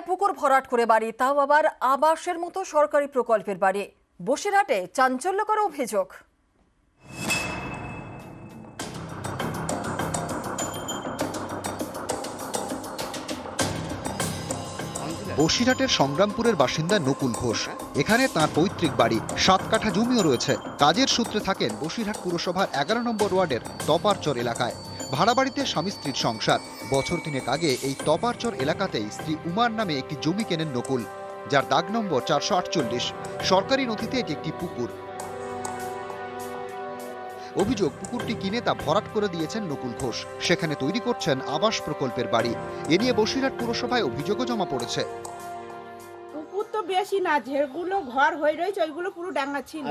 পুকুর ভরাট করে বাড়ি, তাও আবার আবাসের মতো সরকারি প্রকল্পের বাড়ি। বসিরহাটে চাঞ্চল্যকর অভিযোগ। বসিরহাটের সংগ্রামপুরের বাসিন্দা নকুল ঘোষ। এখানে তাঁর পৈতৃক বাড়ি, 7 কাঠা জমিও রয়েছে। কাজের সূত্রে থাকেন বসিরহাট পুরসভার 11 নম্বর ওয়ার্ডের তপারচর এলাকায়। ভাড়া বাড়িতে স্বামী স্ত্রীর সংসার। বছর 3 আগে এই তপারচর এলাকাতেই স্ত্রী উমার নামে একটি জমি কেনেন নকুল, যার দাগ নম্বর 448। সরকারি নথিতে এটি একটি পুকুর। অভিযোগ, পুকুরটি কিনে তা ভরাট করে দিয়েছেন নকুল ঘোষ। সেখানে তৈরি করছেন আবাস প্রকল্পের বাড়ি। এ নিয়ে বসিরহাট পুরসভায় অভিযোগও জমা পড়েছে। পুকুর তো বেশি না, যেগুলো ঘর হয়ে রয়েছে ওইগুলো পুরো ডাঙ্গা ছিল।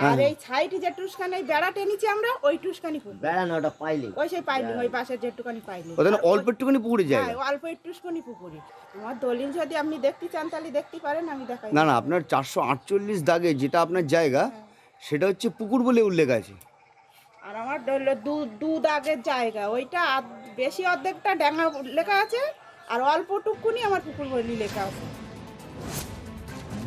আর এই সাইডে যে টুসকানি বেড়া টেনেছি আমরা, ওই টুসকানি পুকুর বেড়া না, ওটা পাইলি ওই সেই পাইলি, ওই পাশে যেটুকানি পাইলি ওখানে অল্প একটুখানি পুকুরে যায়। হ্যাঁ, অল্প একটুখানি পুকুরে। আমার দলিল যদি আপনি দেখতে চান তাহলে দেখতে পারেন, আমি দেখাই। না না, আপনার 448 দাগে যেটা আপনার জায়গা, সেটা হচ্ছে পুকুর বলে উল্লেখ আছে। আর আমার দু দাগের জায়গা, ওইটা বেশি অর্ধেকটা ডাঙ্গা লেখা আছে, আর অল্প টুকুনি আমার পুকুর বলে লেখা আছে।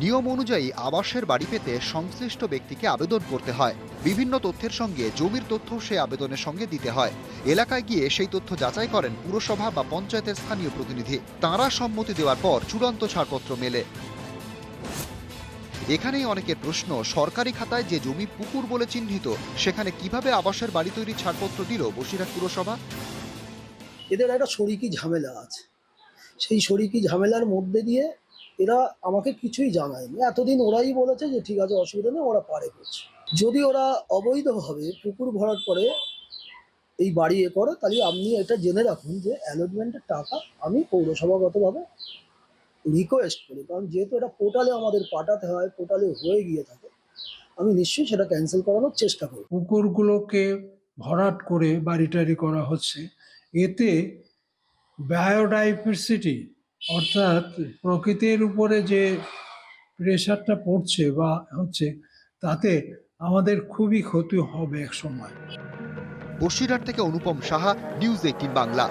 নিয়ম অনুযায়ী আবাসের বাড়ি পেতে সংশ্লিষ্ট ব্যক্তিকে আবেদন করতে হয়। বিভিন্ন তথ্যের সঙ্গে জমির তথ্য সে আবেদনের সঙ্গে দিতে হয়। এলাকায় গিয়ে সেই তথ্য যাচাই করেন পুরসভা বা পঞ্চায়েতের স্থানীয় প্রতিনিধি। তাঁরা সম্মতি দেওয়ার পর চূড়ান্ত ছাড়পত্র মেলে। এখানেই অনেকের প্রশ্ন, সরকারি খাতায় যে জমি পুকুর বলে চিহ্নিত, সেখানে কিভাবে আবাসের বাড়ি তৈরির ছাড়পত্র দিল বসিরহাট পুরসভা? এদের একটা শরিকি ঝামেলা আছে। সেই শরিকি ঝামেলার মধ্যে দিয়ে এরা আমাকে কিছুই জানায়নি। এতদিন ওরাই বলেছে যে ঠিক আছে, অসুবিধা নেই, ওরা পারে করছে। যদি ওরা অবৈধভাবে পুকুর ভরাট করে এই বাড়ি করে, তাহলে আপনি এটা জেনে রাখুন যে অ্যালটমেন্টের টাকা আমি পৌরসভাগতভাবে রিকোয়েস্ট করি, কারণ যেহেতু এটা পোর্টালে আমাদের পাঠাতে হয়, পোর্টালে হয়ে গিয়ে থাকে, আমি নিশ্চয়ই সেটা ক্যান্সেল করানোর চেষ্টা করি। পুকুরগুলোকে ভরাট করে বাড়ি টাড়ি করা হচ্ছে। এতে বায়োডাইভার্সিটি অর্থাৎ প্রকৃতির উপরে যে প্রেশারটা পড়ছে বা হচ্ছে, তাতে আমাদের খুবই ক্ষতি হবে এক সময়। বসিরহাট থেকে অনুপম সাহা, নিউজ 18 বাংলা।